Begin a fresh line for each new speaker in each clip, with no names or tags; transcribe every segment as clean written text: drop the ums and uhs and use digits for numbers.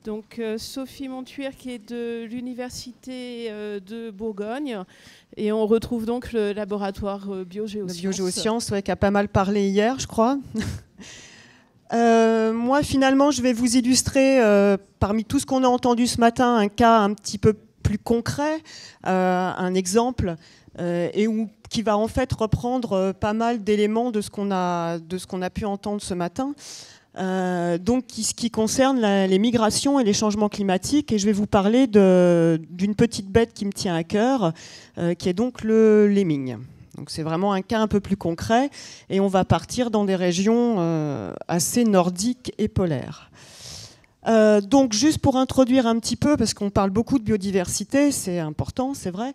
Donc Sophie Montuir qui est de l'Université de Bourgogne. Et on retrouve donc le laboratoire Biogéosciences.
Le Biogéosciences, ouais, qui a pas mal parlé hier, je crois. Moi, finalement, je vais vous illustrer, parmi tout ce qu'on a entendu ce matin, un cas un petit peu plus concret, un exemple, qui va en fait reprendre pas mal d'éléments de ce qu'on a pu entendre ce matin. Donc, ce qui concerne les migrations et les changements climatiques. Et je vais vous parler d'une petite bête qui me tient à cœur, qui est donc le lemming. Donc c'est vraiment un cas un peu plus concret et on va partir dans des régions assez nordiques et polaires. Donc juste pour introduire un petit peu, parce qu'on parle beaucoup de biodiversité, c'est important, c'est vrai.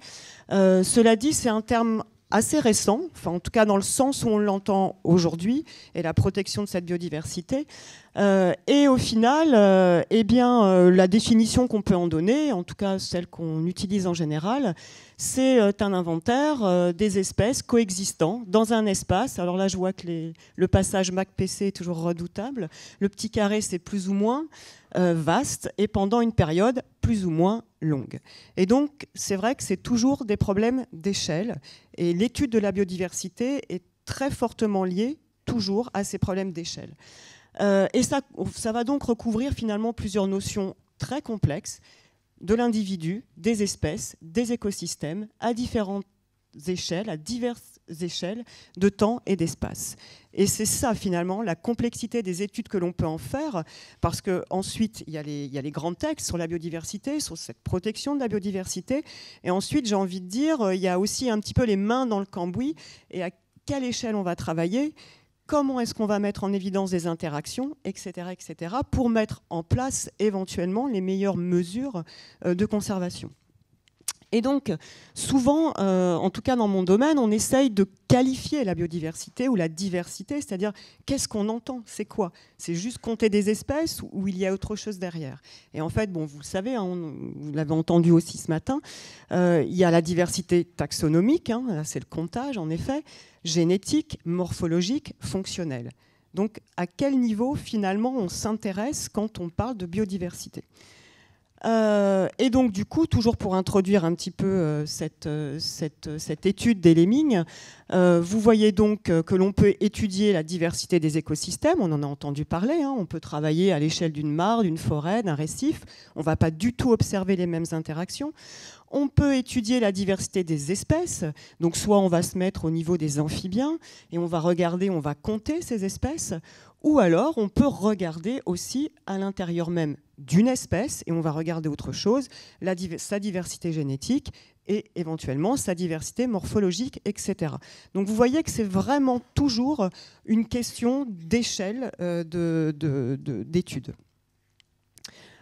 Cela dit, c'est un terme assez récent, enfin en tout cas dans le sens où on l'entend aujourd'hui, et la protection de cette biodiversité. Et au final, la définition qu'on peut en donner, en tout cas celle qu'on utilise en général, c'est un inventaire des espèces coexistant dans un espace. Alors là, je vois que le passage Mac-PC est toujours redoutable. Le petit carré, c'est plus ou moins vaste et pendant une période plus ou moins longue. Et donc, c'est vrai que c'est toujours des problèmes d'échelle. Et l'étude de la biodiversité est très fortement liée toujours à ces problèmes d'échelle. Et ça va donc recouvrir finalement plusieurs notions très complexes de l'individu, des espèces, des écosystèmes, à différentes échelles, à diverses échelles de temps et d'espace. Et c'est ça finalement la complexité des études que l'on peut en faire, parce qu'ensuite il y a les grands textes sur la biodiversité, sur cette protection de la biodiversité, et ensuite j'ai envie de dire, il y a aussi un petit peu les mains dans le cambouis, et à quelle échelle on va travailler, comment est-ce qu'on va mettre en évidence des interactions, etc., pour mettre en place éventuellement les meilleures mesures de conservation. Et donc, souvent, en tout cas dans mon domaine, on essaye de qualifier la biodiversité ou la diversité, c'est-à-dire qu'est-ce qu'on entend, c'est quoi? C'est juste compter des espèces ou il y a autre chose derrière? Et en fait, bon, vous le savez, hein, vous l'avez entendu aussi ce matin, il y a la diversité taxonomique, hein, c'est le comptage en effet, génétique, morphologique, fonctionnelle. Donc, à quel niveau finalement on s'intéresse quand on parle de biodiversité? Et donc du coup, toujours pour introduire un petit peu cette étude des lemmings, vous voyez donc que l'on peut étudier la diversité des écosystèmes, on en a entendu parler, hein, on peut travailler à l'échelle d'une mare, d'une forêt, d'un récif, on ne va pas du tout observer les mêmes interactions. On peut étudier la diversité des espèces, donc soit on va se mettre au niveau des amphibiens et on va regarder, on va compter ces espèces, ou alors on peut regarder aussi à l'intérieur même d'une espèce et on va regarder autre chose, sa diversité génétique et éventuellement sa diversité morphologique, etc. Donc vous voyez que c'est vraiment toujours une question d'échelle d'études.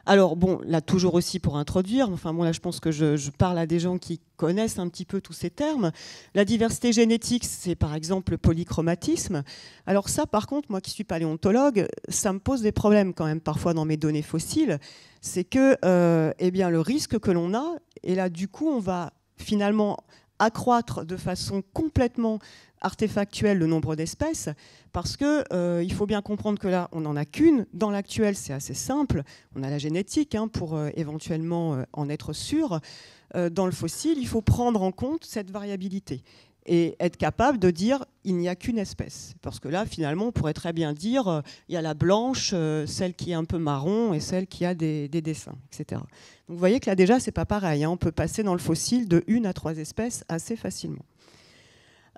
Alors bon, là toujours aussi pour introduire, enfin bon là je pense que je parle à des gens qui connaissent un petit peu tous ces termes. La diversité génétique, c'est par exemple le polychromatisme. Alors ça par contre, moi qui suis paléontologue, ça me pose des problèmes quand même parfois dans mes données fossiles. C'est que le risque que l'on a, et là du coup on va finalement accroître de façon complètement artefactuelle le nombre d'espèces, parce que il faut bien comprendre que là, on n'en a qu'une. Dans l'actuel, c'est assez simple. On a la génétique hein, pour éventuellement en être sûr. Dans le fossile, il faut prendre en compte cette variabilité et être capable de dire il n'y a qu'une espèce. Parce que là, finalement, on pourrait très bien dire il y a la blanche, celle qui est un peu marron et celle qui a des dessins, etc. Donc vous voyez que là, déjà, c'est pas pareil. Hein. On peut passer dans le fossile de 1 à 3 espèces assez facilement.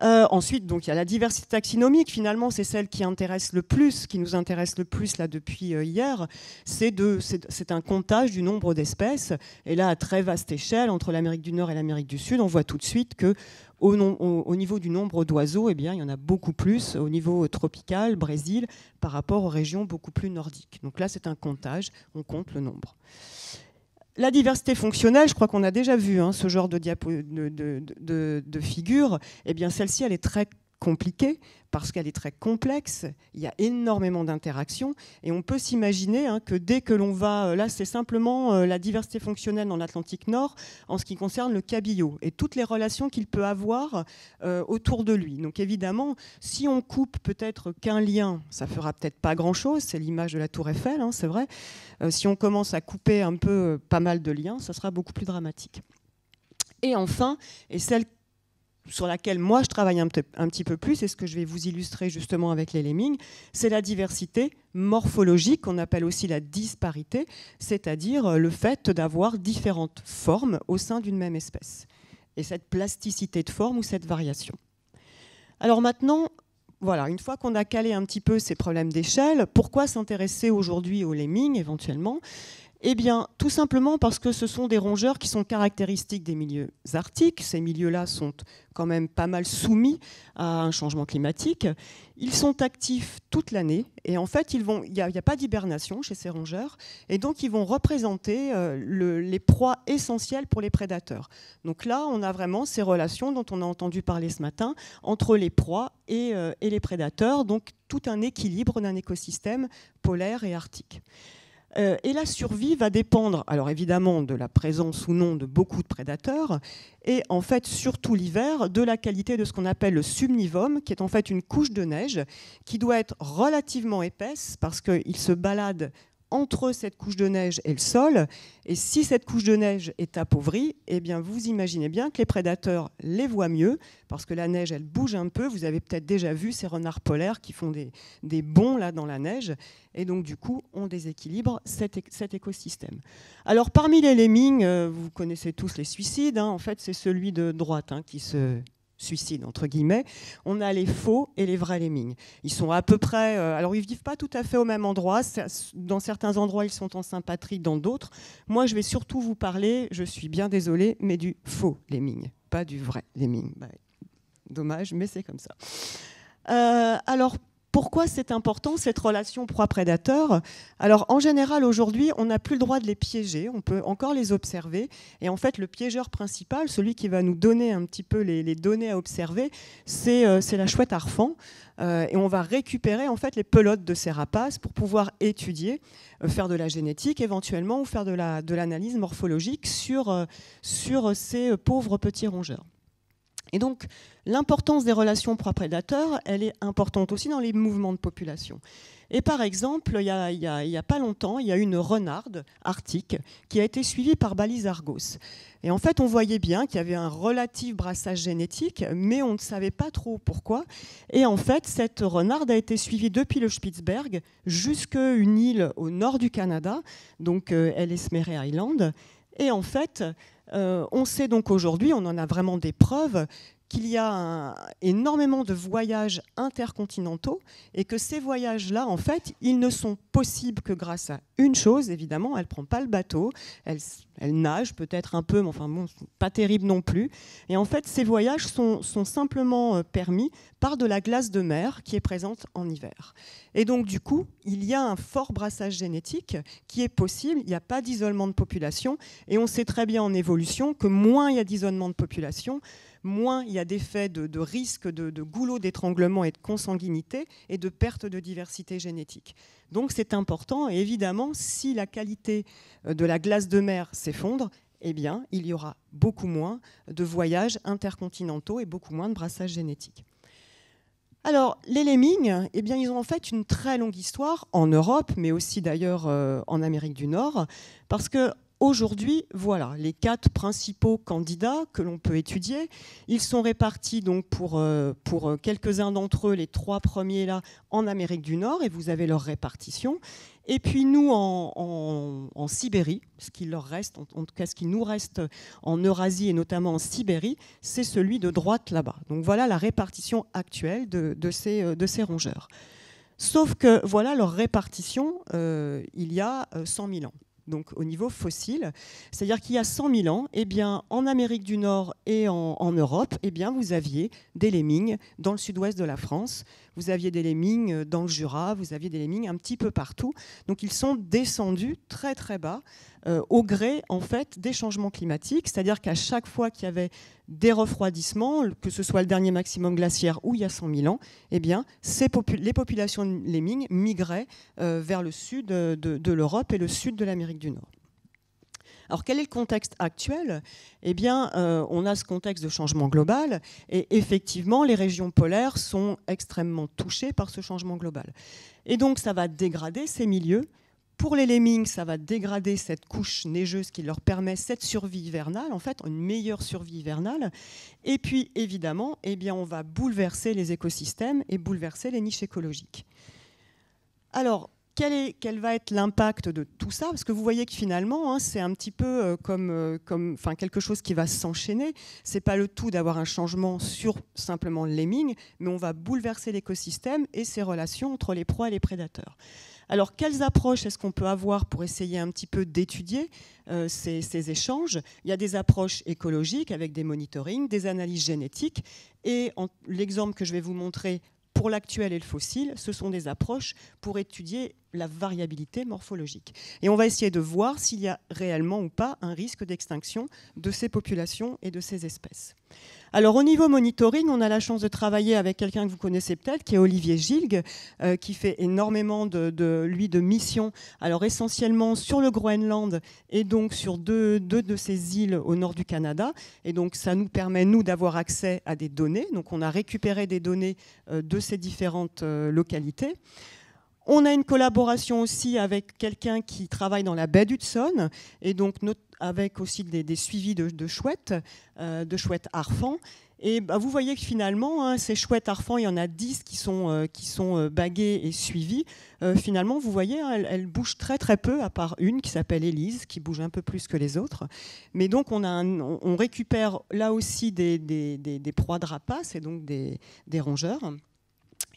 Ensuite, donc, il y a la diversité taxinomique. Finalement, c'est celle qui intéresse le plus, qui nous intéresse le plus là depuis hier. C'est un comptage du nombre d'espèces. Et là, à très vaste échelle, entre l'Amérique du Nord et l'Amérique du Sud, on voit tout de suite que au niveau du nombre d'oiseaux, eh bien, il y en a beaucoup plus au niveau tropical, Brésil, par rapport aux régions beaucoup plus nordiques. Donc là, c'est un comptage. On compte le nombre. La diversité fonctionnelle, je crois qu'on a déjà vu hein, ce genre de figure. Eh bien, celle-ci, elle est très, compliquée parce qu'elle est très complexe, il y a énormément d'interactions et on peut s'imaginer que dès que l'on va, là c'est simplement la diversité fonctionnelle dans l'Atlantique Nord en ce qui concerne le cabillaud et toutes les relations qu'il peut avoir autour de lui. Donc évidemment, si on coupe peut-être qu'un lien, ça fera peut-être pas grand-chose, c'est l'image de la Tour Eiffel, c'est vrai. Si on commence à couper un peu pas mal de liens, ça sera beaucoup plus dramatique. Et enfin, et celle sur laquelle moi je travaille un petit peu plus, et ce que je vais vous illustrer justement avec les lemmings, c'est la diversité morphologique, qu'on appelle aussi la disparité, c'est-à-dire le fait d'avoir différentes formes au sein d'une même espèce. Et cette plasticité de forme ou cette variation. Alors maintenant, voilà, une fois qu'on a calé un petit peu ces problèmes d'échelle, pourquoi s'intéresser aujourd'hui aux lemmings éventuellement ? Eh bien, tout simplement parce que ce sont des rongeurs qui sont caractéristiques des milieux arctiques. Ces milieux-là sont quand même pas mal soumis à un changement climatique. Ils sont actifs toute l'année et en fait, il n'y a pas d'hibernation chez ces rongeurs et donc ils vont représenter les proies essentielles pour les prédateurs. Donc là, on a vraiment ces relations dont on a entendu parler ce matin entre les proies et les prédateurs, donc tout un équilibre d'un écosystème polaire et arctique. Et la survie va dépendre, alors évidemment, de la présence ou non de beaucoup de prédateurs, et en fait, surtout l'hiver, de la qualité de ce qu'on appelle le subnivum, qui est en fait une couche de neige qui doit être relativement épaisse parce qu'il se balade entre cette couche de neige et le sol. Et si cette couche de neige est appauvrie, eh bien vous imaginez bien que les prédateurs les voient mieux, parce que la neige, elle bouge un peu. Vous avez peut-être déjà vu ces renards polaires qui font des bonds là, dans la neige. Et donc, du coup, on déséquilibre cet écosystème. Alors, parmi les lemmings, vous connaissez tous les suicides. En fait, c'est celui de droite qui se suicide, entre guillemets. On a les faux et les vrais lemmings. Ils sont à peu près... alors, ils ne vivent pas tout à fait au même endroit. Dans certains endroits, ils sont en sympatrie, dans d'autres. Moi, je vais surtout vous parler, je suis bien désolée, mais du faux lemming, pas du vrai lemming. Dommage, mais c'est comme ça. Alors, pourquoi c'est important, cette relation proie-prédateur ? Alors, en général, aujourd'hui, on n'a plus le droit de les piéger. On peut encore les observer. Et en fait, le piégeur principal, celui qui va nous donner un petit peu les données à observer, c'est la chouette arfan. Et on va récupérer en fait les pelotes de ces rapaces pour pouvoir étudier, faire de la génétique éventuellement ou faire de l'analyse morphologique sur ces pauvres petits rongeurs. Et donc, l'importance des relations proie-prédateur, elle est importante aussi dans les mouvements de population. Et par exemple, il y a pas longtemps, il y a une renarde arctique qui a été suivie par Balis argos. Et en fait, on voyait bien qu'il y avait un relatif brassage génétique, mais on ne savait pas trop pourquoi. Et en fait, cette renarde a été suivie depuis le Spitzberg jusqu'à une île au nord du Canada, donc Ellesmere Island. Et en fait, on sait donc aujourd'hui, on en a vraiment des preuves, qu'il y a énormément de voyages intercontinentaux et que ces voyages-là, en fait, ils ne sont possibles que grâce à une chose, évidemment, elle ne prend pas le bateau, elle nage peut-être un peu, mais enfin bon, pas terrible non plus. Et en fait, ces voyages sont simplement permis par de la glace de mer qui est présente en hiver. Et donc, du coup, il y a un fort brassage génétique qui est possible, il n'y a pas d'isolement de population, et on sait très bien en évolution que moins il y a d'isolement de population, moins il y a d'effets de risque de goulot d'étranglement et de consanguinité et de perte de diversité génétique. Donc c'est important, et évidemment, si la qualité de la glace de mer s'effondre, eh bien, il y aura beaucoup moins de voyages intercontinentaux et beaucoup moins de brassage génétique. Alors, les lemmings, eh bien, ils ont en fait une très longue histoire en Europe, mais aussi d'ailleurs en Amérique du Nord, parce que aujourd'hui, voilà, les 4 principaux candidats que l'on peut étudier, ils sont répartis donc pour quelques-uns d'entre eux, les 3 premiers là, en Amérique du Nord, et vous avez leur répartition. Et puis nous, en Sibérie, ce qu'il leur reste, en tout cas ce qu'il nous reste en Eurasie et notamment en Sibérie, c'est celui de droite là-bas. Donc voilà la répartition actuelle de ces rongeurs. Sauf que voilà leur répartition il y a 100 000 ans. Donc au niveau fossile, c'est-à-dire qu'il y a 100 000 ans, eh bien, en Amérique du Nord et en Europe, eh bien, vous aviez des lemmings dans le sud-ouest de la France, vous aviez des lemmings dans le Jura, vous aviez des lemmings un petit peu partout. Donc ils sont descendus très très bas au gré en fait, des changements climatiques, c'est-à-dire qu'à chaque fois qu'il y avait des refroidissements, que ce soit le dernier maximum glaciaire ou il y a 100 000 ans, eh bien, les populations de lemmings migraient vers le sud de l'Europe et le sud de l'Amérique du Nord. Alors, quel est le contexte actuel? Eh bien, on a ce contexte de changement global, et effectivement, les régions polaires sont extrêmement touchées par ce changement global. Et donc, ça va dégrader ces milieux. Pour les lemmings, ça va dégrader cette couche neigeuse qui leur permet cette survie hivernale, en fait, une meilleure survie hivernale. Et puis, évidemment, eh bien, on va bouleverser les écosystèmes et bouleverser les niches écologiques. Alors, quel va être l'impact de tout ça? Parce que vous voyez que finalement, hein, c'est un petit peu comme quelque chose qui va s'enchaîner. Ce n'est pas le tout d'avoir un changement sur simplement le lemming, mais on va bouleverser l'écosystème et ses relations entre les proies et les prédateurs. Alors, quelles approches est-ce qu'on peut avoir pour essayer un petit peu d'étudier ces échanges? Il y a des approches écologiques avec des monitorings, des analyses génétiques. Et l'exemple que je vais vous montrer pour l'actuel et le fossile, ce sont des approches pour étudier la variabilité morphologique. Et on va essayer de voir s'il y a réellement ou pas un risque d'extinction de ces populations et de ces espèces. Alors au niveau monitoring, on a la chance de travailler avec quelqu'un que vous connaissez peut-être, qui est Olivier Gilg, qui fait énormément de missions, alors essentiellement sur le Groenland et donc sur deux de ces îles au nord du Canada. Et donc ça nous permet, nous, d'avoir accès à des données. Donc on a récupéré des données de ces différentes localités. On a une collaboration aussi avec quelqu'un qui travaille dans la baie d'Hudson, et donc avec aussi des suivis de chouettes harfans. Et vous voyez que finalement, hein, ces chouettes harfans, il y en a 10 qui sont baguées et suivies. Finalement, vous voyez, hein, elles bougent très très peu, à part une qui s'appelle Élise, qui bouge un peu plus que les autres. Mais donc, on récupère là aussi des proies de rapaces, et donc des rongeurs.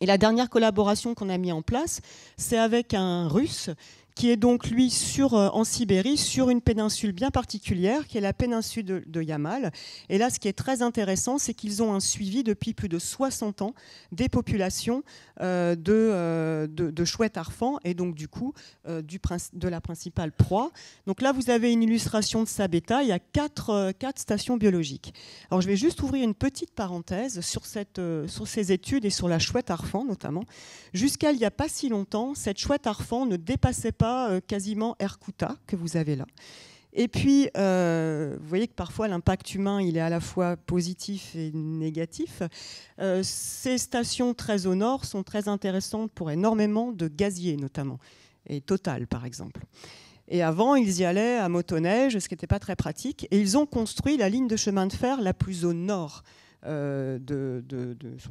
Et la dernière collaboration qu'on a mis en place, c'est avec un Russe qui est donc, lui, en Sibérie, sur une péninsule bien particulière, qui est la péninsule de Yamal. Et là, ce qui est très intéressant, c'est qu'ils ont un suivi depuis plus de 60 ans des populations de chouettes harfans, et donc, du coup, de la principale proie. Donc là, vous avez une illustration de Sabetha. Il y a quatre stations biologiques. Alors, je vais juste ouvrir une petite parenthèse sur ces études et sur la chouette harfan, notamment. Jusqu'à il n'y a pas si longtemps, cette chouette harfan ne dépassait pas quasiment Erkuta, que vous avez là. Et puis, vous voyez que parfois l'impact humain, il est à la fois positif et négatif. Ces stations très au nord sont très intéressantes pour énormément de gaziers, notamment, et Total, par exemple. Et avant, ils y allaient à motoneige, ce qui n'était pas très pratique. Et ils ont construit la ligne de chemin de fer la plus au nord sur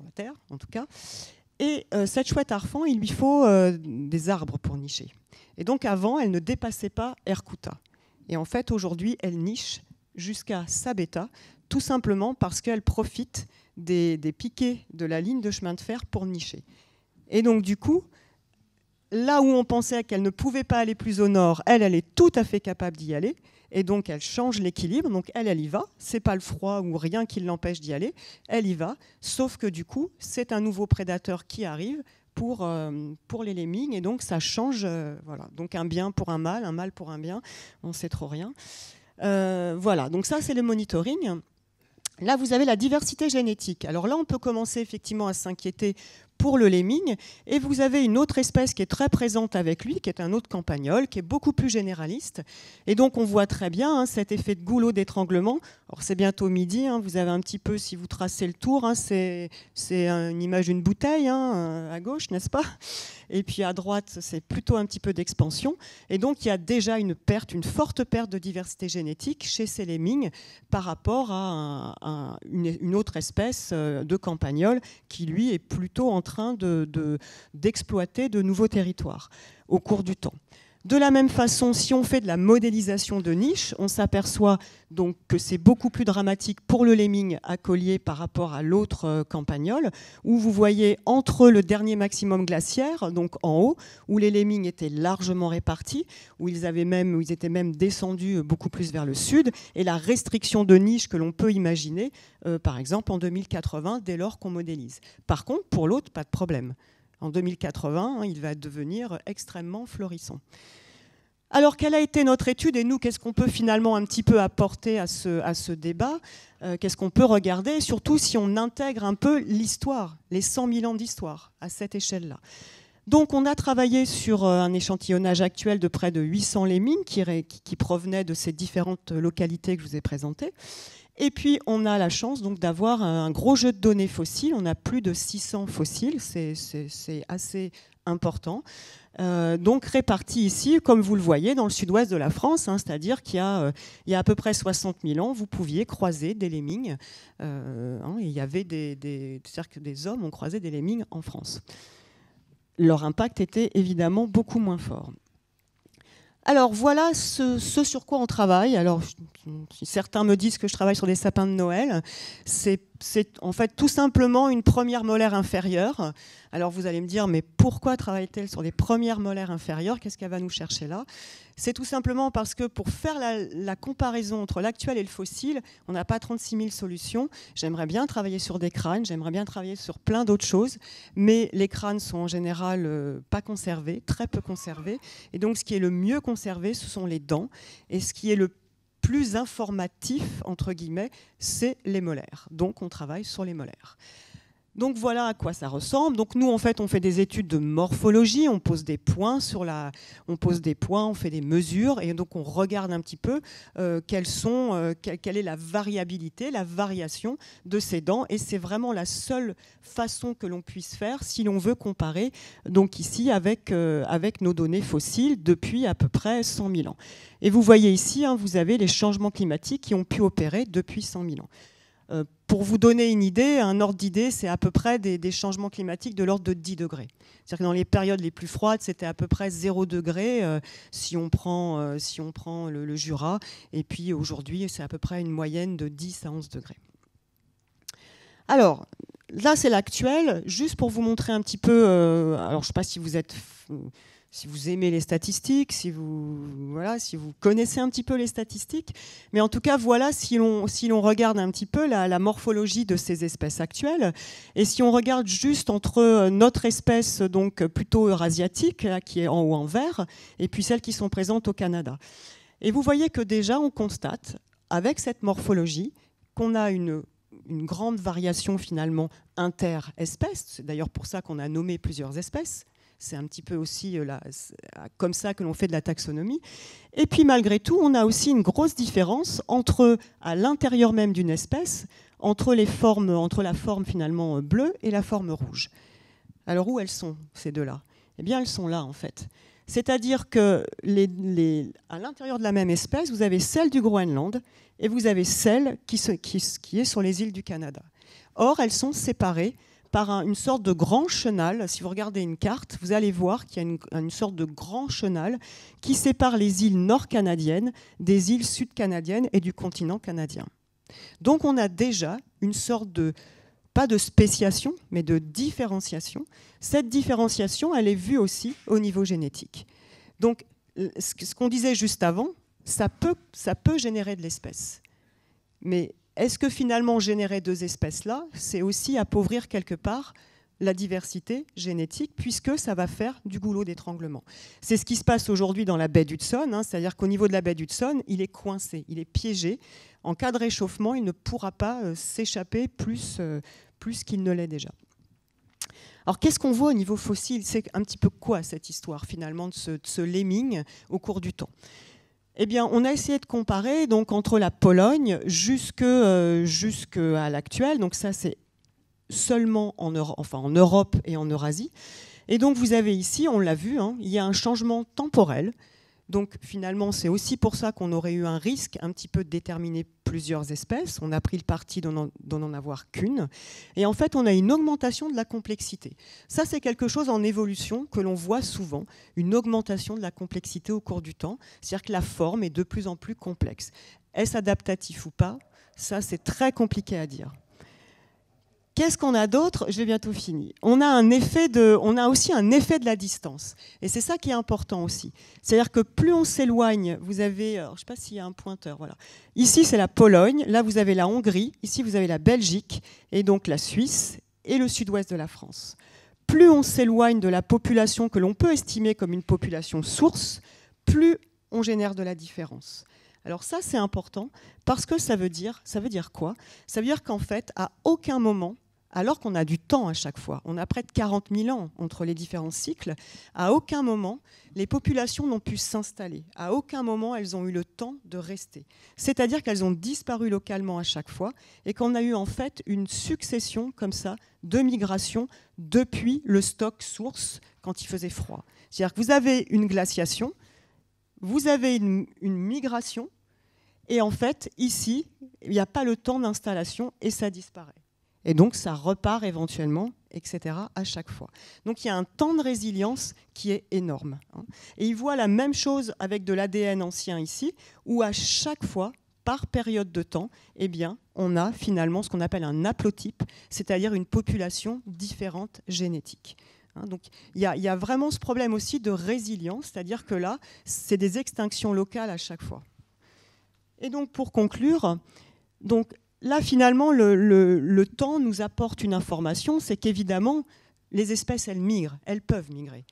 la Terre, en tout cas. Et cette chouette harfan, il lui faut des arbres pour nicher. Et donc avant, elle ne dépassait pas Erkuta. Et en fait, aujourd'hui, elle niche jusqu'à Sabetha, tout simplement parce qu'elle profite des piquets de la ligne de chemin de fer pour nicher. Et donc du coup, là où on pensait qu'elle ne pouvait pas aller plus au nord, elle est tout à fait capable d'y aller. Et donc, elle change l'équilibre. Donc, elle y va. Ce n'est pas le froid ou rien qui l'empêche d'y aller. Elle y va. Sauf que du coup, c'est un nouveau prédateur qui arrive pour les lemmings. Et donc, ça change. Voilà. Donc, un bien pour un mal pour un bien. On ne sait trop rien. Voilà. Donc, ça, c'est le monitoring. Là, vous avez la diversité génétique. Alors là, on peut commencer effectivement à s'inquiéter pour le lemming. Et vous avez une autre espèce qui est très présente avec lui, qui est un autre campagnol, qui est beaucoup plus généraliste. Et donc, on voit très bien hein, cet effet de goulot d'étranglement. Alors, c'est bientôt midi. Hein, vous avez un petit peu, si vous tracez le tour, hein, c'est une image d'une bouteille hein, à gauche, n'est-ce pas? Et puis à droite, c'est plutôt un petit peu d'expansion. Et donc, il y a déjà une forte perte de diversité génétique chez ces lemmings par rapport à une autre espèce de campagnol qui, lui, est plutôt en train d'exploiter de nouveaux territoires au cours du temps. De la même façon, si on fait de la modélisation de niche, on s'aperçoit donc que c'est beaucoup plus dramatique pour le lemming acolier par rapport à l'autre campagnol, où vous voyez entre le dernier maximum glaciaire, donc en haut, où les lemmings étaient largement répartis, où ils étaient même descendus beaucoup plus vers le sud, et la restriction de niche que l'on peut imaginer, par exemple en 2080, dès lors qu'on modélise. Par contre, pour l'autre, pas de problème. En 2080, il va devenir extrêmement florissant. Alors, quelle a été notre étude et nous, qu'est-ce qu'on peut finalement un petit peu apporter à ce débat? Qu'est-ce qu'on peut regarder, surtout si on intègre un peu l'histoire, les 100 000 ans d'histoire à cette échelle-là. Donc, on a travaillé sur un échantillonnage actuel de près de 800 lémines qui provenaient de ces différentes localités que je vous ai présentées. Et puis, on a la chance donc d'avoir un gros jeu de données fossiles. On a plus de 600 fossiles, c'est assez important. Donc répartis ici, comme vous le voyez, dans le sud-ouest de la France, hein, c'est-à-dire qu'il y a à peu près 60 000 ans, vous pouviez croiser des lemmings. Et il y avait c'est-à-dire que des hommes ont croisé des lemmings en France. Leur impact était évidemment beaucoup moins fort. Alors voilà ce sur quoi on travaille. Alors si certains me disent que je travaille sur des sapins de Noël, c'est en fait tout simplement une première molaire inférieure. Alors vous allez me dire, mais pourquoi travaille-t-elle sur des premières molaires inférieures? Qu'est-ce qu'elle va nous chercher là? C'est tout simplement parce que pour faire la comparaison entre l'actuel et le fossile, on n'a pas 36 000 solutions. J'aimerais bien travailler sur des crânes, j'aimerais bien travailler sur plein d'autres choses, mais les crânes sont en général pas conservés, très peu conservés. Et donc ce qui est le mieux conservé, ce sont les dents. Et ce qui est le plus informatif, entre guillemets, c'est les molaires. Donc on travaille sur les molaires. Donc voilà à quoi ça ressemble. Donc nous en fait on fait des études de morphologie, on pose des points on fait des mesures et donc on regarde un petit peu quelle est la variabilité, la variation de ces dents, et c'est vraiment la seule façon que l'on puisse faire si l'on veut comparer donc ici avec nos données fossiles depuis à peu près 100 000 ans. Et vous voyez ici, hein, vous avez les changements climatiques qui ont pu opérer depuis 100 000 ans. Pour vous donner une idée, un ordre d'idée, c'est à peu près des changements climatiques de l'ordre de 10 degrés. C'est-à-dire que dans les périodes les plus froides, c'était à peu près 0 degré si on prend le Jura. Et puis aujourd'hui, c'est à peu près une moyenne de 10 à 11 degrés. Alors, là, c'est l'actuel. Juste pour vous montrer un petit peu... alors, je ne sais pas si vous aimez les statistiques, si vous connaissez un petit peu les statistiques. Mais en tout cas, voilà, si l'on regarde un petit peu la morphologie de ces espèces actuelles, et si on regarde juste entre notre espèce, donc plutôt eurasiatique, là, qui est en haut en vert, et puis celles qui sont présentes au Canada. Et vous voyez que déjà, on constate, avec cette morphologie, qu'on a une grande variation finalement inter-espèces. C'est d'ailleurs pour ça qu'on a nommé plusieurs espèces. C'est un petit peu aussi comme ça que l'on fait de la taxonomie. Et puis malgré tout, on a aussi une grosse différence à l'intérieur même d'une espèce, entre la forme finalement bleue et la forme rouge. Alors où elles sont, ces deux-là? Eh bien, elles sont là, en fait. C'est-à-dire que à l'intérieur de la même espèce, vous avez celle du Groenland et vous avez celle qui est sur les îles du Canada. Or, elles sont séparées par une sorte de grand chenal. Si vous regardez une carte, vous allez voir qu'il y a une sorte de grand chenal qui sépare les îles nord-canadiennes des îles sud-canadiennes et du continent canadien. Donc on a déjà une sorte pas de spéciation, mais de différenciation. Cette différenciation, elle est vue aussi au niveau génétique. Donc ce qu'on disait juste avant, ça peut générer de l'espèce. Mais est-ce que finalement générer deux espèces-là, c'est aussi appauvrir quelque part la diversité génétique, puisque ça va faire du goulot d'étranglement? C'est ce qui se passe aujourd'hui dans la baie d'Hudson, hein, c'est-à-dire qu'au niveau de la baie d'Hudson, il est coincé, il est piégé. En cas de réchauffement, il ne pourra pas s'échapper plus qu'il ne l'est déjà. Alors qu'est-ce qu'on voit au niveau fossile? C'est un petit peu quoi cette histoire finalement de ce lemming au cours du temps? Eh bien, on a essayé de comparer donc, entre la Pologne jusqu'à l'actuel. Donc ça, c'est seulement en Europe et en Eurasie. Et donc, vous avez ici, on l'a vu, hein, il y a un changement temporel. Donc, finalement, c'est aussi pour ça qu'on aurait eu un risque un petit peu de déterminer plusieurs espèces. On a pris le parti d'en en avoir qu'une. Et en fait, on a une augmentation de la complexité. Ça, c'est quelque chose en évolution que l'on voit souvent, une augmentation de la complexité au cours du temps. C'est-à-dire que la forme est de plus en plus complexe. Est-ce adaptatif ou pas? Ça, c'est très compliqué à dire. Qu'est-ce qu'on a d'autre? J'ai bientôt fini. On a aussi un effet de la distance. Et c'est ça qui est important aussi. C'est-à-dire que plus on s'éloigne, vous avez, alors, je ne sais pas s'il y a un pointeur, voilà. Ici, c'est la Pologne, là, vous avez la Hongrie, ici, vous avez la Belgique, et donc la Suisse et le sud-ouest de la France. Plus on s'éloigne de la population que l'on peut estimer comme une population source, plus on génère de la différence. Alors ça, c'est important parce que ça veut dire quoi? Ça veut dire qu'en fait, à aucun moment, alors qu'on a du temps à chaque fois, on a près de 40 000 ans entre les différents cycles, à aucun moment, les populations n'ont pu s'installer. À aucun moment, elles ont eu le temps de rester. C'est-à-dire qu'elles ont disparu localement à chaque fois et qu'on a eu en fait une succession comme ça de migrations depuis le stock source quand il faisait froid. C'est-à-dire que vous avez une glaciation, vous avez une migration et en fait, ici, il n'y a pas le temps d'installation et ça disparaît. Et donc, ça repart éventuellement, etc., à chaque fois. Donc, il y a un temps de résilience qui est énorme. Et il voit la même chose avec de l'ADN ancien ici, où à chaque fois, par période de temps, eh bien, on a finalement ce qu'on appelle un haplotype, c'est-à-dire une population différente génétique. Donc, il y a vraiment ce problème aussi de résilience, c'est-à-dire que là, c'est des extinctions locales à chaque fois. Et donc, pour conclure, donc, là, finalement, le temps nous apporte une information, c'est qu'évidemment, les espèces, elles migrent, elles peuvent migrer.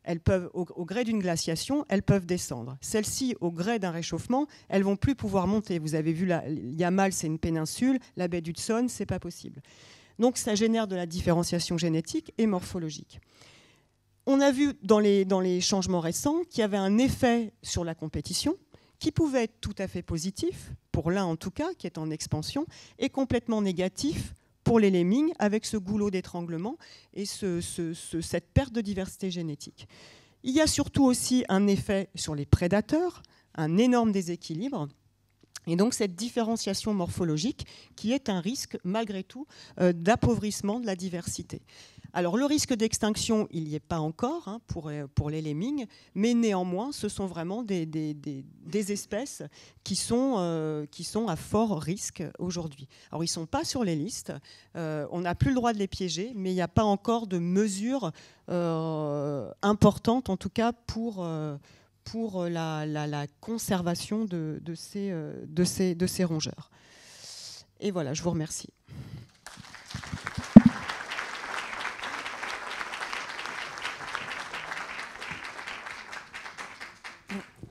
Elles peuvent, au gré d'une glaciation, elles peuvent descendre. Celles-ci, au gré d'un réchauffement, elles vont plus pouvoir monter. Vous avez vu, Yamal, c'est une péninsule, la baie d'Hudson, c'est pas possible. Donc, ça génère de la différenciation génétique et morphologique. On a vu dans les changements récents qu'il y avait un effet sur la compétition, qui pouvait être tout à fait positif, pour l'un en tout cas, qui est en expansion, et complètement négatif pour les lemmings, avec ce goulot d'étranglement et cette perte de diversité génétique. Il y a surtout aussi un effet sur les prédateurs, un énorme déséquilibre, et donc cette différenciation morphologique qui est un risque, malgré tout, d'appauvrissement de la diversité. Alors le risque d'extinction, il n'y est pas encore pour les lemmings, mais néanmoins, ce sont vraiment des espèces qui sont à fort risque aujourd'hui. Alors ils ne sont pas sur les listes, on n'a plus le droit de les piéger, mais il n'y a pas encore de mesures importantes, en tout cas pour la conservation de ces rongeurs. Et voilà, je vous remercie.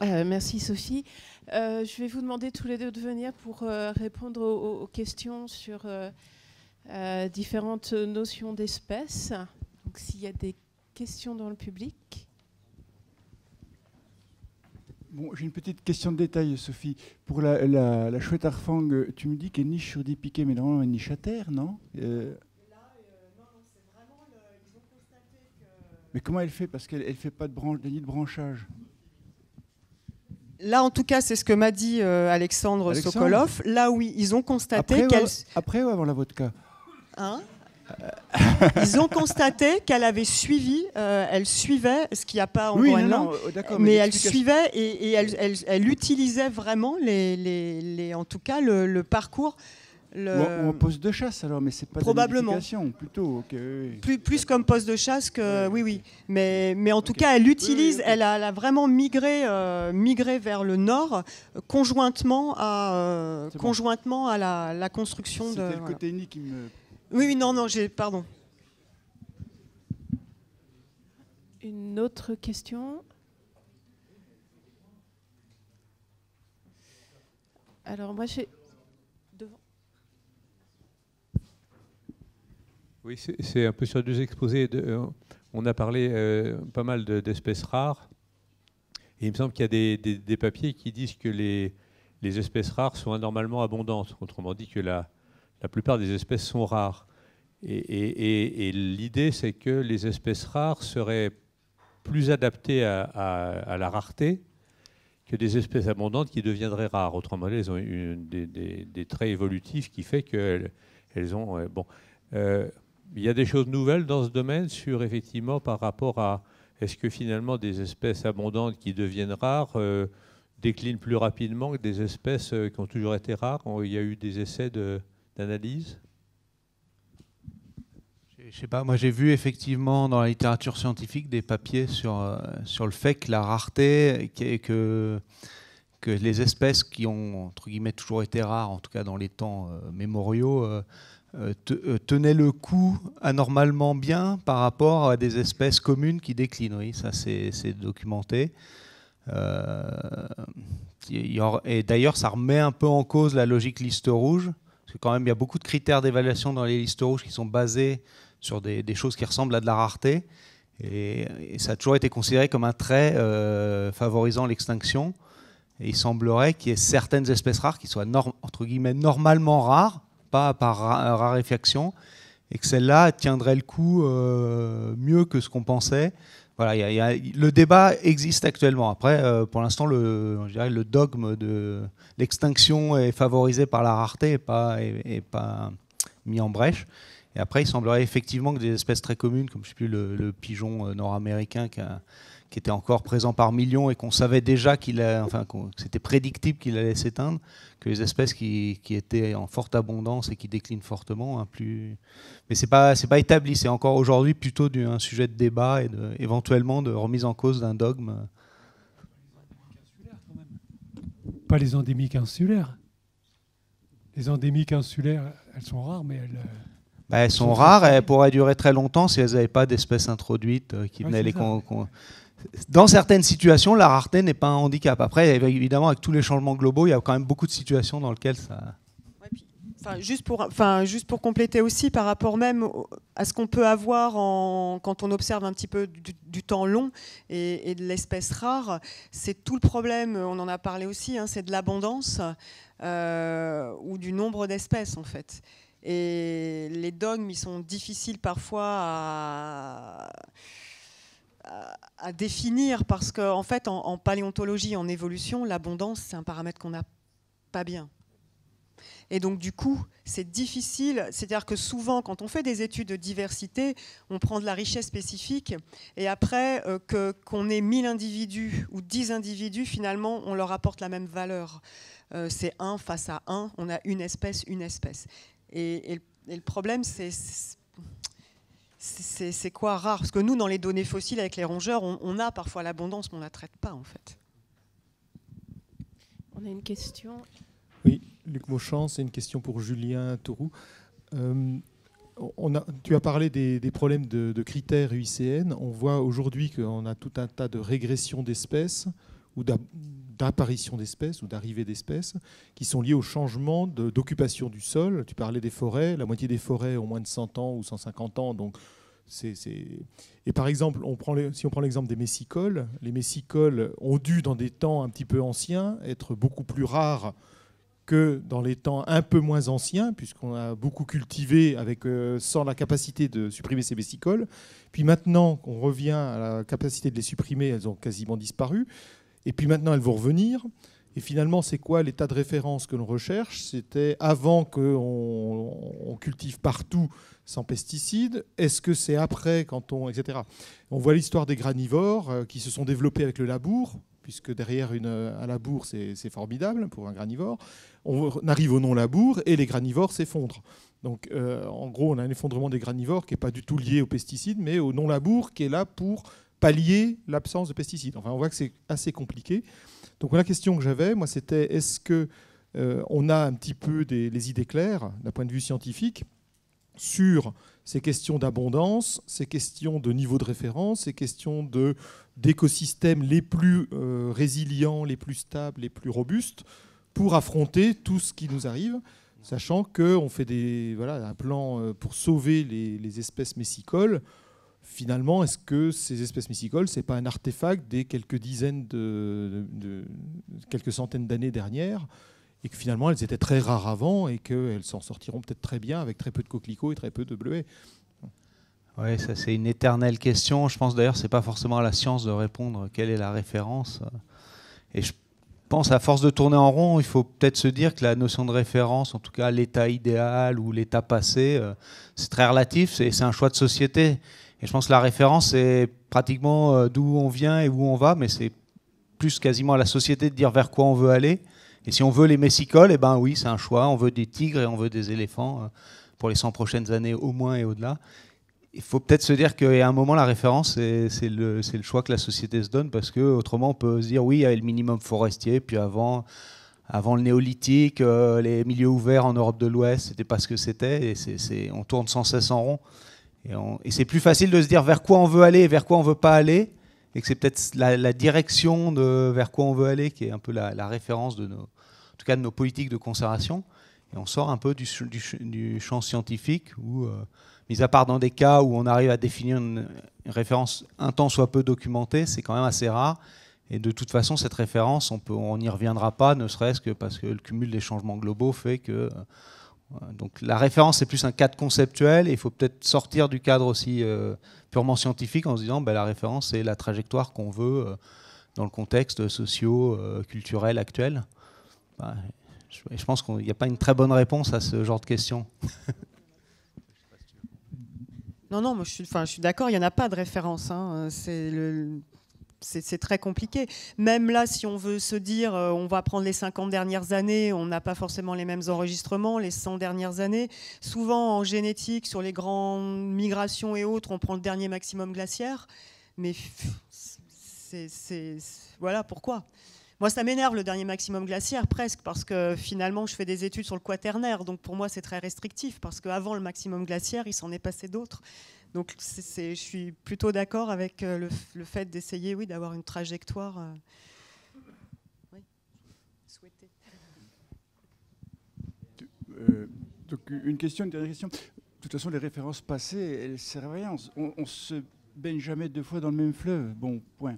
Merci Sophie. Je vais vous demander tous les deux de venir pour répondre aux questions sur différentes notions d'espèces. Donc s'il y a des questions dans le public.
Bon, j'ai une petite question de détail, Sophie. Pour la chouette harfang, tu me dis qu'elle niche sur des piquets, mais normalement elle niche à terre, non Mais comment elle fait? Parce qu'elle ne fait pas de nid de branchage.
Là, en tout cas, c'est ce que m'a dit Alexandre Sokolov. Là, oui, ils ont constaté qu'elle...
Après ou avant la vodka?
Ils ont constaté qu'elle avait suivi, elle suivait, ce qu'il n'y a pas en Groenland, mais elle suivait et elle utilisait vraiment en tout cas le parcours.
Ou en poste de chasse alors, mais c'est pas
probablement
plutôt. Okay, oui.
Plus comme poste de chasse que oui. Mais en tout cas, elle utilise, okay. Elle a vraiment migré vers le nord conjointement à la construction de.
C'était le côté ni qui me.
Oui, non, pardon.
Une autre question? Alors moi j'ai devant.
Oui, c'est un peu sur deux exposés. On a parlé pas mal d'espèces rares. Et il me semble qu'il y a des papiers qui disent que les espèces rares sont anormalement abondantes. Autrement dit que la plupart des espèces sont rares. Et l'idée, c'est que les espèces rares seraient plus adaptées à la rareté que des espèces abondantes qui deviendraient rares. Autrement dit, elles ont des traits évolutifs qui fait qu'elles ont... il y a des choses nouvelles dans ce domaine sur, effectivement, par rapport à est-ce que finalement des espèces abondantes qui deviennent rares déclinent plus rapidement que des espèces qui ont toujours été rares? Il y a eu des essais d'analyse?
Je sais pas, moi j'ai vu effectivement dans la littérature scientifique des papiers sur le fait que la rareté, que les espèces qui ont entre guillemets toujours été rares, en tout cas dans les temps mémoriaux, tenaient le coup anormalement bien par rapport à des espèces communes qui déclinent. Oui, ça c'est documenté. Et d'ailleurs, ça remet un peu en cause la logique liste rouge, parce que quand même, il y a beaucoup de critères d'évaluation dans les listes rouges qui sont basés sur des choses qui ressemblent à de la rareté. Et ça a toujours été considéré comme un trait favorisant l'extinction. Et il semblerait qu'il y ait certaines espèces rares qui soient entre guillemets normalement rares, pas par raréfaction, et que celles-là tiendraient le coup mieux que ce qu'on pensait. Voilà, le débat existe actuellement. Après, pour l'instant, je dirais, le dogme de l'extinction est favorisé par la rareté et pas mis en brèche. Et après, il semblerait effectivement que des espèces très communes, comme je sais plus, le pigeon nord-américain qui était encore présent par millions et qu'on savait déjà que c'était prédictible qu'il allait s'éteindre, que les espèces qui étaient en forte abondance et qui déclinent fortement, mais c'est pas établi. C'est encore aujourd'hui plutôt un sujet de débat et éventuellement de remise en cause d'un dogme.
Pas les endémiques insulaires. Les endémiques insulaires, elles sont rares, mais
elles sont rares, elles pourraient durer très longtemps si elles n'avaient pas d'espèces introduites qui venaient les... Dans certaines situations, la rareté n'est pas un handicap. Après, évidemment, avec tous les changements globaux, il y a quand même beaucoup de situations dans lesquelles ça...
Juste pour compléter aussi, par rapport même à ce qu'on peut avoir quand on observe un petit peu du temps long et de l'espèce rare, c'est tout le problème, on en a parlé aussi, c'est de l'abondance ou du nombre d'espèces en fait. Et les dogmes, ils sont difficiles parfois à définir parce qu'en fait, en paléontologie, en évolution, l'abondance, c'est un paramètre qu'on n'a pas bien. Et donc, du coup, c'est difficile. C'est-à-dire que souvent, quand on fait des études de diversité, on prend de la richesse spécifique et après, qu'on ait 1000 individus ou 10 individus, finalement, on leur apporte la même valeur. C'est 1 face à 1, on a une espèce. Et le problème, c'est quoi rare? Parce que nous, dans les données fossiles avec les rongeurs, on a parfois l'abondance, mais on ne la traite pas, en fait.
On a une question.
Oui, Luc Mauchamp, c'est une question pour Julien Tauroux. Tu as parlé des problèmes de critères UICN. On voit aujourd'hui qu'on a tout un tas de régressions d'espèces ou d'apparition d'espèces ou d'arrivée d'espèces qui sont liées au changement d'occupation du sol. Tu parlais des forêts, la moitié des forêts ont moins de 100 ans ou 150 ans. Donc Et par exemple, si on prend l'exemple des messicoles, les messicoles ont dû, dans des temps un petit peu anciens, être beaucoup plus rares que dans les temps un peu moins anciens, puisqu'on a beaucoup cultivé sans la capacité de supprimer ces messicoles. Puis maintenant qu'on revient à la capacité de les supprimer, elles ont quasiment disparu. Et puis maintenant, elles vont revenir. Et finalement, c'est quoi l'état de référence que l'on recherche? C'était avant qu'on cultive partout sans pesticides. Est-ce que c'est après, etc. On voit l'histoire des granivores qui se sont développés avec le labour, puisque derrière un labour, c'est formidable pour un granivore. On arrive au non-labour et les granivores s'effondrent. Donc, en gros, on a un effondrement des granivores qui n'est pas du tout lié aux pesticides, mais au non-labour qui est là pour pallier l'absence de pesticides. Enfin, on voit que c'est assez compliqué. Donc, la question que j'avais, moi, c'était est-ce qu'on a un petit peu les idées claires, d'un point de vue scientifique, sur ces questions d'abondance, ces questions de niveau de référence, ces questions d'écosystèmes les plus résilients, les plus stables, les plus robustes, pour affronter tout ce qui nous arrive, sachant qu'on fait un plan pour sauver les espèces messicoles. Finalement, est-ce que ces espèces messicoles, ce n'est pas un artefact des quelques dizaines quelques centaines d'années dernières, et que finalement, elles étaient très rares avant et qu'elles s'en sortiront peut-être très bien avec très peu de coquelicots et très peu de bleuets?
Oui, ça c'est une éternelle question. Je pense d'ailleurs que ce n'est pas forcément à la science de répondre quelle est la référence. Et je pense, à force de tourner en rond, il faut peut-être se dire que la notion de référence, en tout cas l'état idéal ou l'état passé, c'est très relatif, c'est un choix de société. Et je pense que la référence, c'est pratiquement d'où on vient et où on va, mais c'est plus quasiment à la société de dire vers quoi on veut aller. Et si on veut les messicoles, eh ben oui, c'est un choix. On veut des tigres et on veut des éléphants pour les 100 prochaines années au moins et au-delà. Il faut peut-être se dire qu'à un moment, la référence, c'est le choix que la société se donne, parce qu'autrement, on peut se dire, oui, il y avait le minimum forestier, puis avant le néolithique, les milieux ouverts en Europe de l'Ouest, c'était pas ce que c'était, et on tourne sans cesse en rond. Et c'est plus facile de se dire vers quoi on veut aller et vers quoi on veut pas aller. et que c'est peut-être la direction vers quoi on veut aller qui est un peu la référence en tout cas de nos politiques de conservation. Et on sort un peu du champ scientifique où, mis à part dans des cas où on arrive à définir une référence un tant soit peu documentée, c'est quand même assez rare. Et de toute façon, cette référence, on n'y reviendra pas, ne serait-ce que parce que le cumul des changements globaux fait que... donc la référence, c'est plus un cadre conceptuel, et il faut peut-être sortir du cadre aussi purement scientifique en se disant la référence, c'est la trajectoire qu'on veut dans le contexte socio-culturel actuel. Je pense qu'il n'y a pas une très bonne réponse à ce genre de questions.
Non, moi, je suis d'accord, il n'y en a pas de référence. Hein. C'est très compliqué. Même là, si on veut se dire, on va prendre les 50 dernières années, on n'a pas forcément les mêmes enregistrements, les 100 dernières années. Souvent, en génétique, sur les grandes migrations et autres, on prend le dernier maximum glaciaire. Mais voilà pourquoi. Moi, ça m'énerve le dernier maximum glaciaire, presque, parce que finalement, je fais des études sur le quaternaire. Donc pour moi, c'est très restrictif, parce qu'avant le maximum glaciaire, il s'en est passé d'autres. Donc je suis plutôt d'accord avec le fait d'essayer, oui, d'avoir une trajectoire souhaitée.
Donc une dernière question. De toute façon, les références passées, elles ne servent à rien. On se baigne jamais deux fois dans le même fleuve. Bon, point.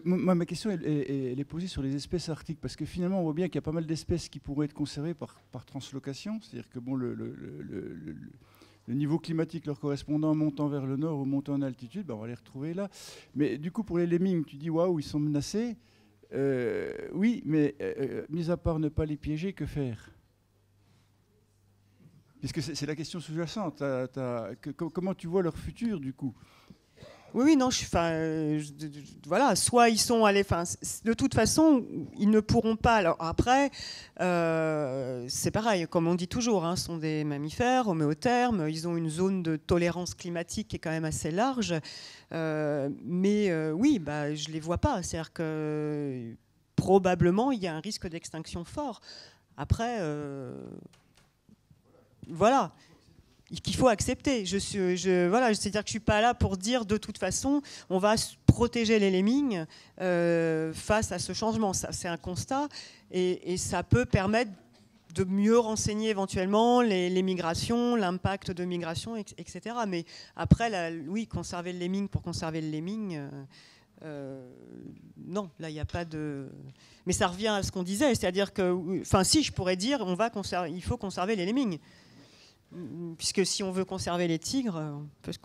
Moi, ma question, elle est posée sur les espèces arctiques, parce que finalement, on voit bien qu'il y a pas mal d'espèces qui pourraient être conservées par translocation, c'est-à-dire que bon, le niveau climatique leur correspondant montant vers le nord ou montant en altitude, on va les retrouver là. Mais du coup, pour les lemmings, tu dis waouh, ils sont menacés. Oui, mais mis à part ne pas les piéger, que faire? Puisque c'est la question sous-jacente. Comment tu vois leur futur, du coup?
Oui, non, voilà, soit ils sont allés, de toute façon, ils ne pourront pas. Alors après, c'est pareil, comme on dit toujours, ce sont des mammifères homéothermes, ils ont une zone de tolérance climatique qui est quand même assez large, mais oui, je les vois pas. C'est-à-dire que probablement il y a un risque d'extinction fort. Après, voilà. Qu'il faut accepter. Voilà, c'est-à-dire que je ne suis pas là pour dire de toute façon on va protéger les lemmings face à ce changement. Ça, c'est un constat et ça peut permettre de mieux renseigner éventuellement les migrations, l'impact de migration, etc. Mais après, oui, conserver le lemming pour conserver le lemming, non, là, il n'y a pas de... Mais ça revient à ce qu'on disait, c'est-à-dire que, si, je pourrais dire il faut conserver les lemmings. Puisque si on veut conserver les tigres, on peut se...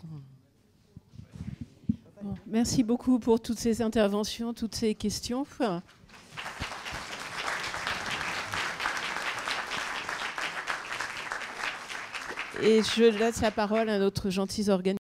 Bon, merci beaucoup pour toutes ces interventions, toutes ces questions. Et je laisse la parole à notre gentils organisateurs.